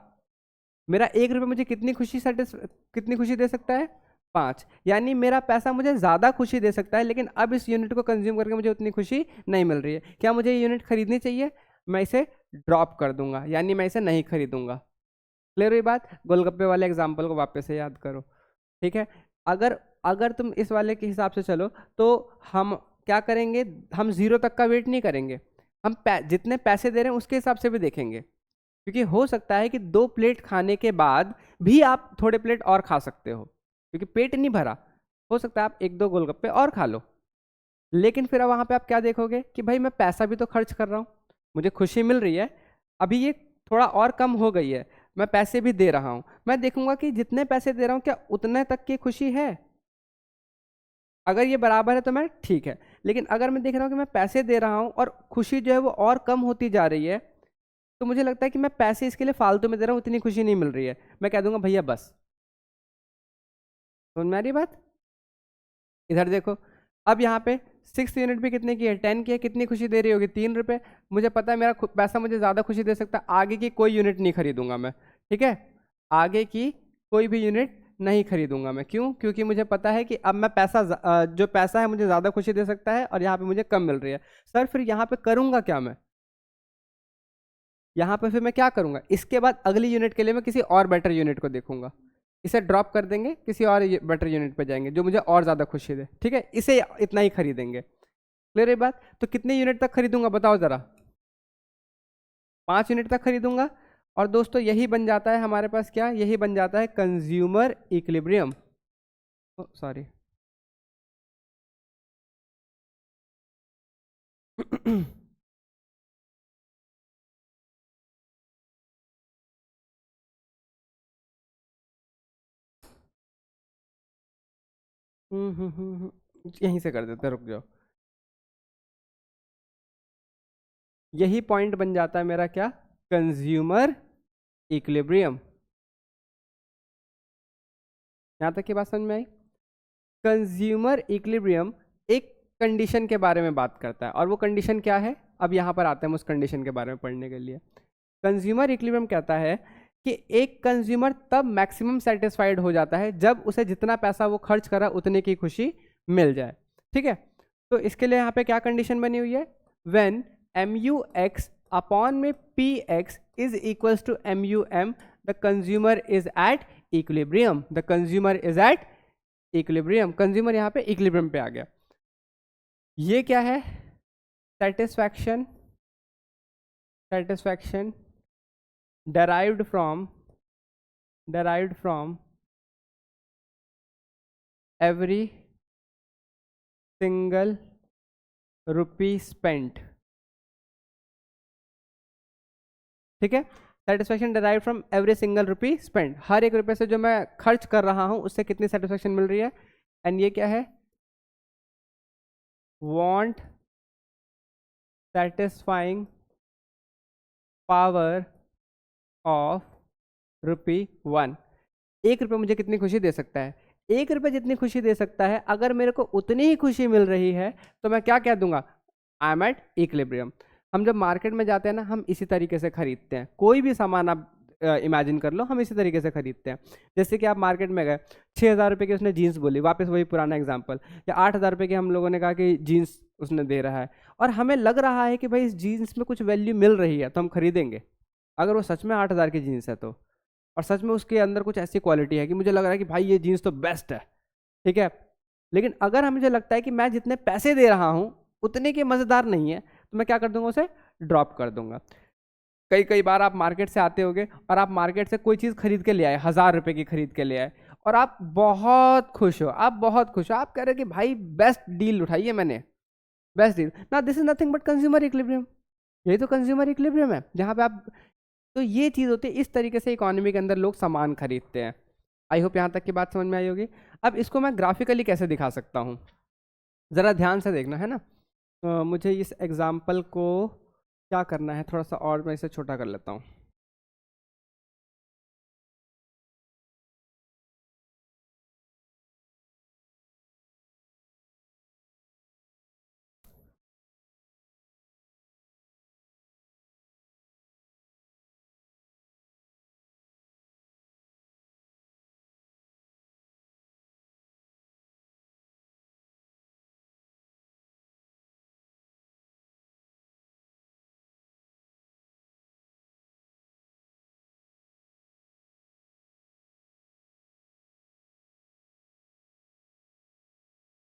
मेरा 1 रुपये मुझे कितनी खुशी दे सकता है? 5। यानी मेरा पैसा मुझे ज़्यादा खुशी दे सकता है, लेकिन अब इस यूनिट को कंज्यूम करके मुझे उतनी खुशी नहीं मिल रही है। क्या मुझे ये यूनिट खरीदनी चाहिए? मैं इसे ड्रॉप कर दूंगा, यानी मैं इसे नहीं खरीदूंगा। क्लियर हुई बात? गोलगप्पे वाले एग्जाम्पल को वापस से याद करो, ठीक है। अगर अगर तुम इस वाले के हिसाब से चलो, तो हम क्या करेंगे? हम 0 तक का वेट नहीं करेंगे, हम जितने पैसे दे रहे हैं उसके हिसाब से भी देखेंगे, क्योंकि हो सकता है कि 2 प्लेट खाने के बाद भी आप थोड़े प्लेट और खा सकते हो, क्योंकि पेट नहीं भरा। हो सकता है आप 1-2 गोलगप्पे और खा लो, लेकिन फिर वहां पे आप क्या देखोगे कि भाई मैं पैसा भी तो खर्च कर रहा हूँ, मुझे खुशी मिल रही है, अभी ये थोड़ा और कम हो गई है, मैं पैसे भी दे रहा हूँ। मैं देखूंगा कि जितने पैसे दे रहा हूँ क्या उतने तक की खुशी है। अगर ये बराबर है तो मैं ठीक है, लेकिन अगर मैं देख रहा हूँ कि मैं पैसे दे रहा हूँ और खुशी जो है वो और कम होती जा रही है, तो मुझे लगता है कि मैं पैसे इसके लिए फालतू में दे रहा हूँ, उतनी खुशी नहीं मिल रही है, मैं कह दूंगा भैया बस। समझ में आ रही बात? इधर देखो, अब यहाँ पे 6th यूनिट भी कितने की है? 10 की है। कितनी खुशी दे रही होगी? 3 रुपये। मुझे पता है मेरा पैसा मुझे ज़्यादा खुशी दे सकता है, आगे की कोई यूनिट नहीं खरीदूंगा मैं, ठीक है। आगे की कोई भी यूनिट नहीं खरीदूंगा मैं। क्यों? क्योंकि मुझे पता है कि अब मैं पैसा जो पैसा है मुझे ज़्यादा खुशी दे सकता है, और यहाँ पे मुझे कम मिल रही है। सर फिर यहाँ पे करूँगा क्या मैं? यहाँ पे फिर मैं क्या करूँगा? इसके बाद अगली यूनिट के लिए मैं किसी और बेटर यूनिट को देखूंगा, इसे ड्रॉप कर देंगे, किसी और बेटर यूनिट पे जाएंगे जो मुझे और ज़्यादा खुशी दे, ठीक है। इसे इतना ही खरीदेंगे। क्लियर है बात? तो कितने यूनिट तक खरीदूंगा बताओ ज़रा? 5 यूनिट तक खरीदूंगा। और दोस्तों यही बन जाता है हमारे पास, क्या यही बन जाता है? Consumer equilibrium. सॉरी, यहीं से कर देते हैं, रुक जाओ। यही पॉइंट बन जाता है मेरा क्या, कंज्यूमर इक्विलिब्रियम। यहां तक की बात समझ में आई। कंज्यूमर इक्विलिब्रियम एक कंडीशन के बारे में बात करता है, और वो कंडीशन क्या है, अब यहां पर आते हैं हम उस कंडीशन के बारे में पढ़ने के लिए। कंज्यूमर इक्विलिब्रियम कहता है कि एक कंज्यूमर तब मैक्सिमम सेटिस्फाइड हो जाता है जब उसे जितना पैसा वो खर्च करा उतने की खुशी मिल जाए। ठीक है, तो इसके लिए यहाँ पे क्या कंडीशन बनी हुई है, व्हेन MUX अपॉन में PX is equals to MUM, the consumer is at equilibrium, the consumer is at equilibrium. Consumer यहाँ पे इक्विलिब्रियम पे आ गया। ये क्या है, satisfaction, satisfaction derived from every single rupee spent। ठीक है, satisfaction derived from every single rupee spent, हर एक रुपए से जो मैं खर्च कर रहा हूं उससे कितनी सेटिस्फैक्शन मिल रही है। एंड ये क्या है, want satisfying power of ₹1। एक रुपये मुझे कितनी खुशी दे सकता है, एक रुपये जितनी खुशी दे सकता है, अगर मेरे को उतनी ही खुशी मिल रही है तो मैं क्या कह दूंगा, आई एम एट इक्विलिब्रियम। हम जब मार्केट में जाते हैं ना, हम इसी तरीके से खरीदते हैं, कोई भी सामान आप इमेजिन कर लो, हम इसी तरीके से खरीदते हैं। जैसे कि आप मार्केट में गए, 6,000 रुपये की उसने जीन्स बोली, वापस वही पुराना एग्जाम्पल, या 8,000 रुपये की हम लोगों ने कहा कि जीन्स उसने दे रहा है, और हमें लग रहा है कि भाई इस जीन्स में कुछ वैल्यू मिल रही है तो हम खरीदेंगे, अगर वो सच में 8,000 की जीन्स है तो, और सच में उसके अंदर कुछ ऐसी क्वालिटी है कि मुझे लग रहा है कि भाई ये जीन्स तो बेस्ट है। ठीक है, लेकिन अगर मुझे लगता है कि मैं जितने पैसे दे रहा हूं उतने के मजेदार नहीं है, तो मैं क्या कर दूंगा, उसे ड्रॉप कर दूंगा। कई कई बार आप मार्केट से आते होगे और आप मार्केट से कोई चीज खरीद के ले आए, 1,000 रुपए की खरीद के ले आए, और आप बहुत खुश हो, आप बहुत खुश हो, आप कह रहे हो कि भाई बेस्ट डील उठाई है मैंने, बेस्ट डील ना, this is nothing but consumer equilibrium. यही तो कंज्यूमर इक्विलिब्रियम है, जहां पे आप, तो ये चीज़ होती है, इस तरीके से इकोनॉमी के अंदर लोग सामान खरीदते हैं। आई होप यहाँ तक की बात समझ में आई होगी। अब इसको मैं ग्राफिकली कैसे दिखा सकता हूँ, ज़रा ध्यान से देखना है ना। मुझे इस एग्जाम्पल को क्या करना है, थोड़ा सा और मैं इसे छोटा कर लेता हूँ।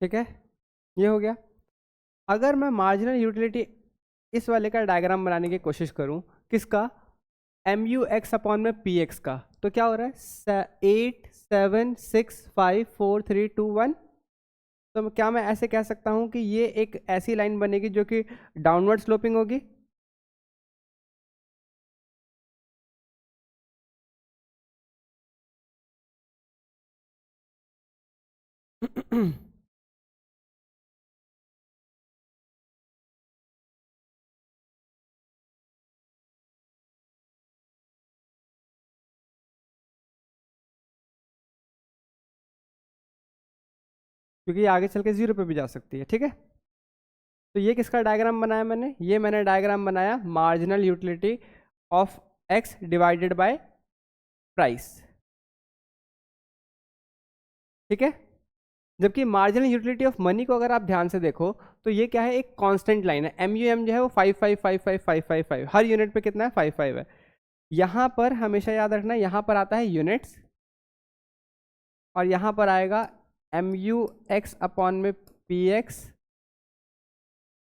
ठीक है, ये हो गया। अगर मैं मार्जिनल यूटिलिटी इस वाले का डायग्राम बनाने की कोशिश करूँ, किसका, MUX अपॉन में PX का, तो क्या हो रहा है, 8 7 6 5 4 3 2 1। तो क्या मैं ऐसे कह सकता हूँ कि ये एक ऐसी लाइन बनेगी जो कि डाउनवर्ड स्लोपिंग होगी। क्योंकि ये आगे चल के 0 पे भी जा सकती है। ठीक है, तो ये किसका डायग्राम बनाया मैंने, ये मैंने डायग्राम बनाया marginal utility of x divided by price. ठीक है, जबकि मार्जिनल यूटिलिटी ऑफ मनी को अगर आप ध्यान से देखो तो ये क्या है, एक कांस्टेंट लाइन है। MUM जो है वो 5 5 5 5 5 5 5, हर यूनिट पे कितना है, 5 5 है। यहाँ पर हमेशा याद रखना, यहाँ पर आता है यूनिट्स, और यहाँ पर आएगा MUX अपॉन में PX।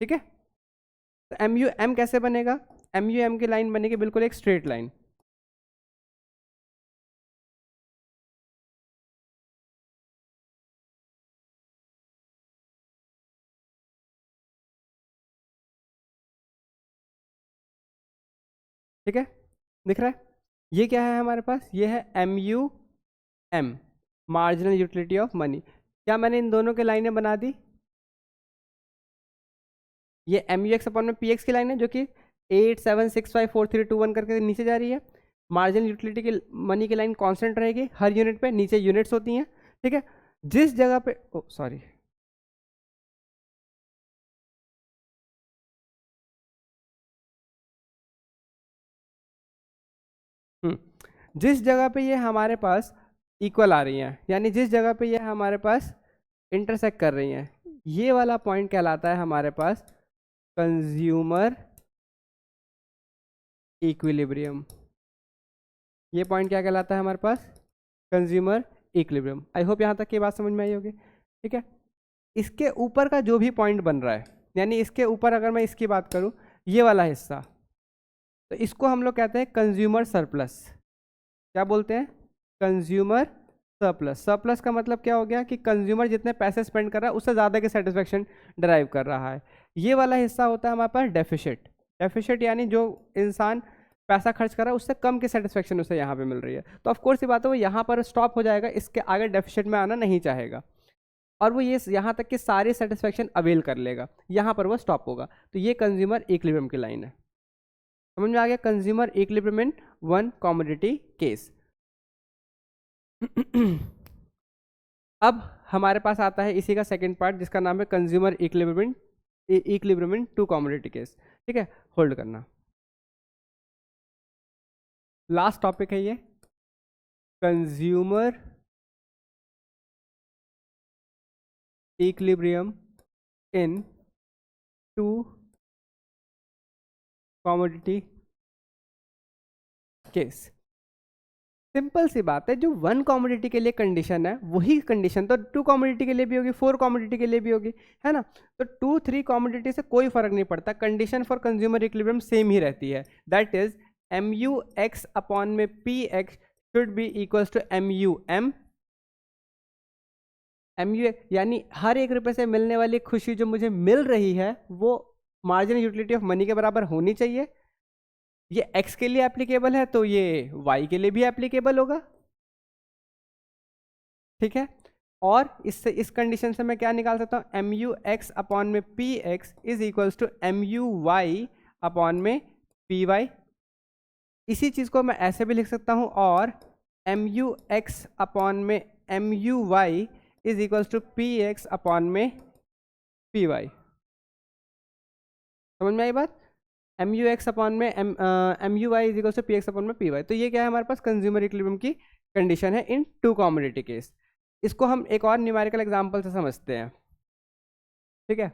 ठीक है, तो MUM कैसे बनेगा, MUM की लाइन बनेगी बिल्कुल एक स्ट्रेट लाइन। ठीक है, दिख रहा है? ये क्या है हमारे पास? ये है MUM, marginal utility of money. क्या मैंने इन दोनों के लाइनें बना दी? ये MUX अपॉन में PX की लाइन है जो कि 8 7 6 5 4 3 2 1 करके नीचे जा रही है। मार्जिनल यूटिलिटी की मनी की लाइन कांस्टेंट रहेगी हर यूनिट पे, नीचे यूनिट्स होती हैं। ठीक है, जिस जगह पे सॉरी जिस जगह पे ये हमारे पास इक्वल आ रही हैं, यानी जिस जगह पे ये हमारे पास इंटरसेक्ट कर रही हैं, ये वाला पॉइंट कहलाता है हमारे पास कंज्यूमर इक्विलिब्रियम। ये पॉइंट क्या कहलाता है हमारे पास? Consumer equilibrium. आई होप यहाँ तक की बात समझ में आई होगी। ठीक है, इसके ऊपर का जो भी पॉइंट बन रहा है, यानी इसके ऊपर अगर मैं इसकी बात करूँ, ये वाला हिस्सा, तो इसको हम लोग कहते हैं कंज्यूमर सरप्लस। क्या बोलते हैं? Consumer surplus. सरप्लस का मतलब क्या हो गया कि कंज्यूमर जितने पैसे स्पेंड कर रहा है उससे ज़्यादा की सेटिस्फेक्शन ड्राइव कर रहा है। ये वाला हिस्सा होता है हमारे पास डेफिसिट। डेफिसिट यानी जो इंसान पैसा खर्च कर रहा है उससे कम की सेटिस्फेक्शन उसे यहाँ पे मिल रही है। तो ऑफकोर्स ये बात है वो यहाँ पर स्टॉप हो जाएगा, इसके आगे डेफिसिट में आना नहीं चाहेगा, और वो ये यहाँ तक कि सारी सेटिस्फेक्शन अवेल कर लेगा, यहाँ पर वो स्टॉप होगा। तो ये कंज्यूमर इक्विलिब्रियम की लाइन है। समझ में आ गया? Consumer equilibrium in one commodity case. अब हमारे पास आता है इसी का सेकंड पार्ट जिसका नाम है consumer equilibrium in two commodity case. ठीक है, होल्ड करना, लास्ट टॉपिक है ये, consumer equilibrium in two commodity case. Simple सी बात है, जो वन कमोडिटी के लिए कंडीशन है वही कंडीशन तो टू कमोडिटी के लिए भी होगी, फोर कमोडिटी के लिए भी होगी, है ना? तो 2 3 कमोडिटी से कोई फर्क नहीं पड़ता, condition for consumer equilibrium same ही रहती है। दैट इज MUX अपॉन में PX should be equals to MUM। MU यानी हर 1 रुपये से मिलने वाली खुशी जो मुझे मिल रही है वो मार्जिनल यूटिलिटी ऑफ मनी के बराबर होनी चाहिए। ये x के लिए एप्लीकेबल है तो ये y के लिए भी एप्लीकेबल होगा। ठीक है, और इससे इस कंडीशन से मैं क्या निकाल सकता हूँ? MUX अपॉन में PX is equals to MUY upon में PY। इसी चीज को मैं ऐसे भी लिख सकता हूँ, और MUX अपॉन में MUY is equals to PX upon में PY। समझ में आई बात? MUX अपॉन में MUY is equals to PX upon में PY। तो ये क्या है हमारे पास? कंज्यूमर इक्विलिब्रियम की कंडीशन है इन टू कमोडिटी केस। इसको हम एक और न्यूमेरिकल एग्जांपल से समझते हैं। ठीक है,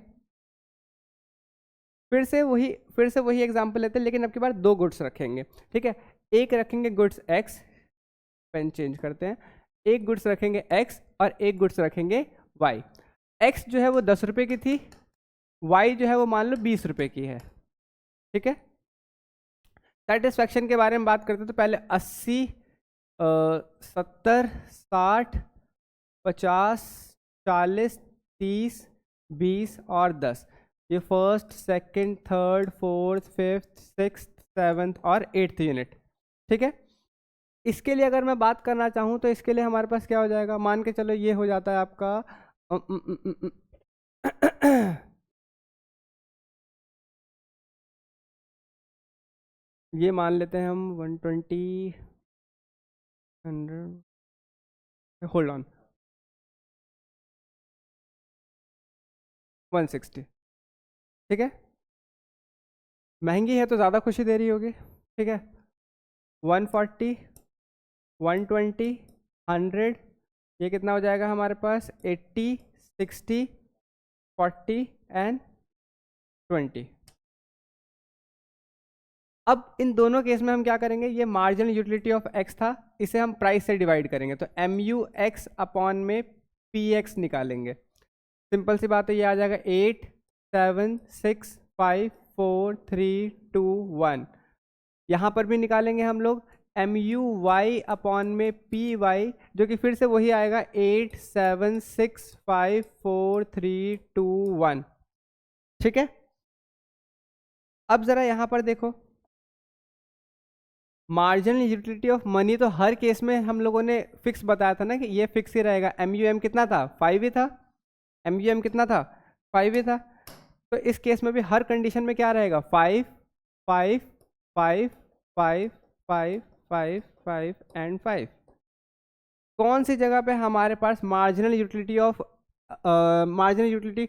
फिर से वही एग्जांपल लेते हैं, लेकिन अब की बार 2 गुड्स रखेंगे। ठीक है, एक रखेंगे गुड्स X, पेन चेंज करते हैं, एक गुड्स रखेंगे X और एक गुड्स रखेंगे Y। X जो है वो 10 रुपये की थी, Y जो है वो मान लो 20 रुपये की है। ठीक है, सेटिस्फैक्शन के बारे में बात करते हैं तो पहले 80 70 60 50 40 30 20 और 10, ये first second third fourth fifth sixth seventh और 8th यूनिट। ठीक है, इसके लिए अगर मैं बात करना चाहूँ तो इसके लिए हमारे पास क्या हो जाएगा? मान के चलो ये हो जाता है आपका ये मान लेते हैं हम 120 100, होल्ड ऑन, 160। ठीक है, महंगी है तो ज़्यादा खुशी दे रही होगी। ठीक है, 140 120 100, ये कितना हो जाएगा हमारे पास? 80 60 40 एंड 20। अब इन दोनों केस में हम क्या करेंगे? ये मार्जिनल यूटिलिटी ऑफ x था, इसे हम प्राइस से डिवाइड करेंगे, तो MUX अपॉन में PX निकालेंगे। सिंपल सी बात है, ये आ जाएगा 8 7 6 5 4 3 2 1। यहाँ पर भी निकालेंगे हम लोग MUY अपॉन में PY, जो कि फिर से वही आएगा 8 7 6 5 4 3 2 1। ठीक है, अब जरा यहाँ पर देखो, मार्जिनल यूटिलिटी ऑफ मनी तो हर केस में हम लोगों ने फिक्स बताया था ना कि ये फिक्स ही रहेगा। MUM कितना था, 5 ही था। MUM कितना था, 5 ही था। तो इस केस में भी हर कंडीशन में क्या रहेगा, 5 5 5 5 5 5 5 एंड 5। कौन सी जगह पे हमारे पास marginal utility of marginal utility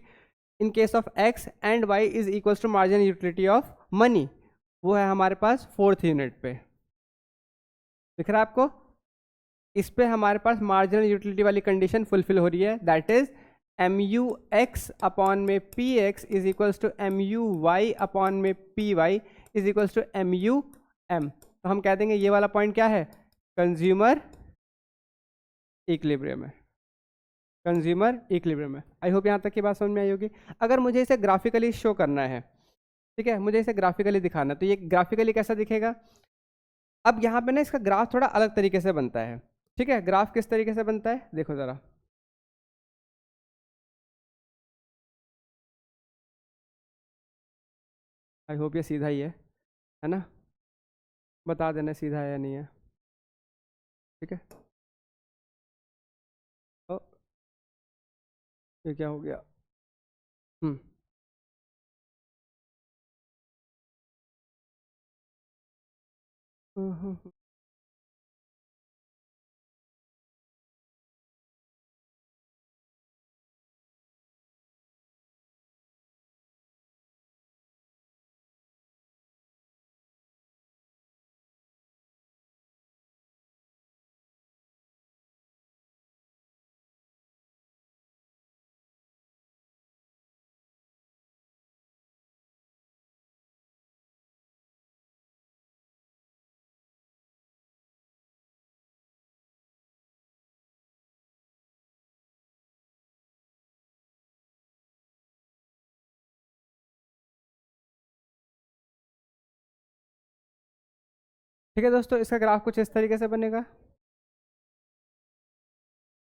in case of x and y is equals to marginal utility of money, वो है हमारे पास 4th यूनिट पे। दिख रहा है आपको? इस पे हमारे पास मार्जिनल यूटिलिटी वाली कंडीशन फुलफिल हो रही है, दैट इज MUX अपॉन में PX is equals to MUY upon में PY is equals to MUM। तो हम कह देंगे ये वाला पॉइंट क्या है, कंज्यूमर इक्विलिब्रियम है, कंज्यूमर इक्विलिब्रियम है। आई होप यहाँ तक की बात समझ में आई होगी। अगर मुझे इसे ग्राफिकली शो करना है, ठीक है, मुझे इसे ग्राफिकली दिखाना, तो ये ग्राफिकली कैसा दिखेगा। अब यहाँ पे ना इसका ग्राफ थोड़ा अलग तरीके से बनता है, ठीक है। ग्राफ किस तरीके से बनता है, देखो ज़रा। आई होप ये सीधा ही है ना। बता देना सीधा है या नहीं है, ठीक है। ओ, ये क्या हो गया, हम्म हम्म, हम्म। ठीक है दोस्तों, इसका ग्राफ कुछ इस तरीके से बनेगा।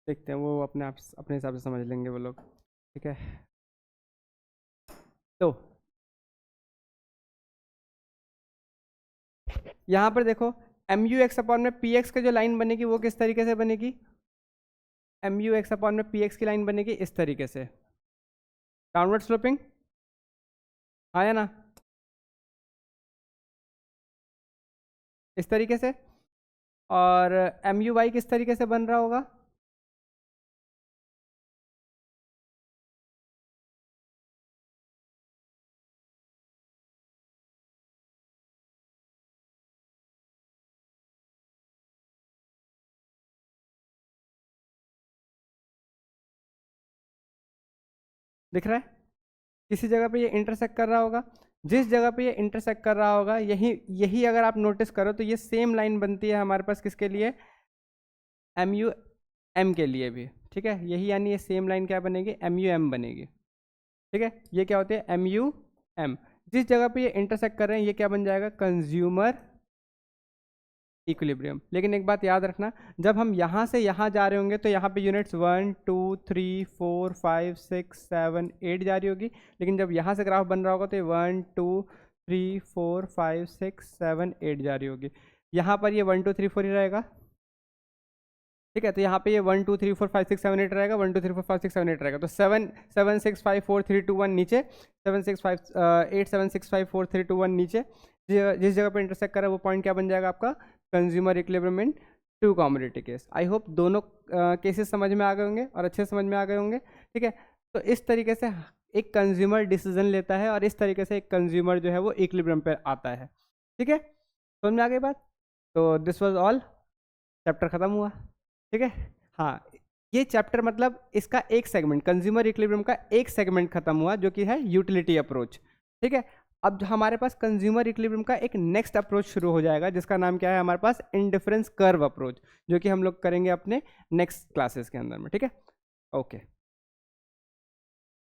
देखते हैं, वो अपने आप अपने हिसाब से समझ लेंगे वो लोग, ठीक है। तो यहाँ पर देखो, MUX अपॉन में PX का जो लाइन बनेगी वो किस तरीके से बनेगी, MUX अपॉन में PX की लाइन बनेगी इस तरीके से, डाउनवर्ड स्लोपिंग, हाँ या ना, इस तरीके से। और MUY किस तरीके से बन रहा होगा, दिख रहा है, किसी जगह पे ये इंटरसेक्ट कर रहा होगा। जिस जगह पे ये इंटरसेक्ट कर रहा होगा, यही यही अगर आप नोटिस करो तो ये सेम लाइन बनती है हमारे पास किसके लिए, MUM के लिए भी, ठीक है। यही यानी ये सेम लाइन क्या बनेगी, MUM बनेगी, ठीक है। ये क्या होती है, MUM। जिस जगह पे ये इंटरसेक्ट कर रहे हैं ये क्या बन जाएगा, कंज्यूमर इक्विलिब्रियम। लेकिन एक बात याद रखना, जब हम यहाँ से यहाँ जा रहे होंगे तो यहाँ पे यूनिट्स 1 2 3 4 5 6 7 8 जा रही होगी। लेकिन जब यहाँ से ग्राफ बन रहा होगा तो ये 1 2 3 4 5 6 7 8 जा रही होगी। यहाँ पर ये 1 2 3 4 ही रहेगा, ठीक है। तो यहाँ पे ये 1 2 3 4 5 6 7 8 रहेगा, 1 2 3 4 5 6 7 8 रहेगा। तो 7 7 6 5 4 3 2 1 नीचे, 7 6 5 8 7 6 5 4 3 2 1 नीचे। जिस जगह पे इंटरसेक्ट कर रहा है वो पॉइंट क्या बन जाएगा आपका, consumer equilibrium in two commodity case. I hope दोनों केसेस समझ में आ गए होंगे और अच्छे समझ में आ गए होंगे, ठीक है। तो इस तरीके से एक कंज्यूमर डिसीजन लेता है और इस तरीके से एक कंज्यूमर जो है वो इक्विलिब्रियम पे आता है, ठीक है। समझ में आ गई बात। तो दिस वाज ऑल, चैप्टर खत्म हुआ, ठीक है। हाँ, ये चैप्टर मतलब इसका एक सेगमेंट, कंज्यूमर इक्विलिब्रियम का एक सेगमेंट खत्म हुआ जो कि है यूटिलिटी अप्रोच, ठीक है। अब हमारे पास कंज्यूमर इक्विलिब्रियम का एक नेक्स्ट अप्रोच शुरू हो जाएगा जिसका नाम क्या है हमारे पास, इंडिफरेंस कर्व अप्रोच, जो कि हम लोग करेंगे अपने नेक्स्ट क्लासेस के अंदर में, ठीक है। ओके।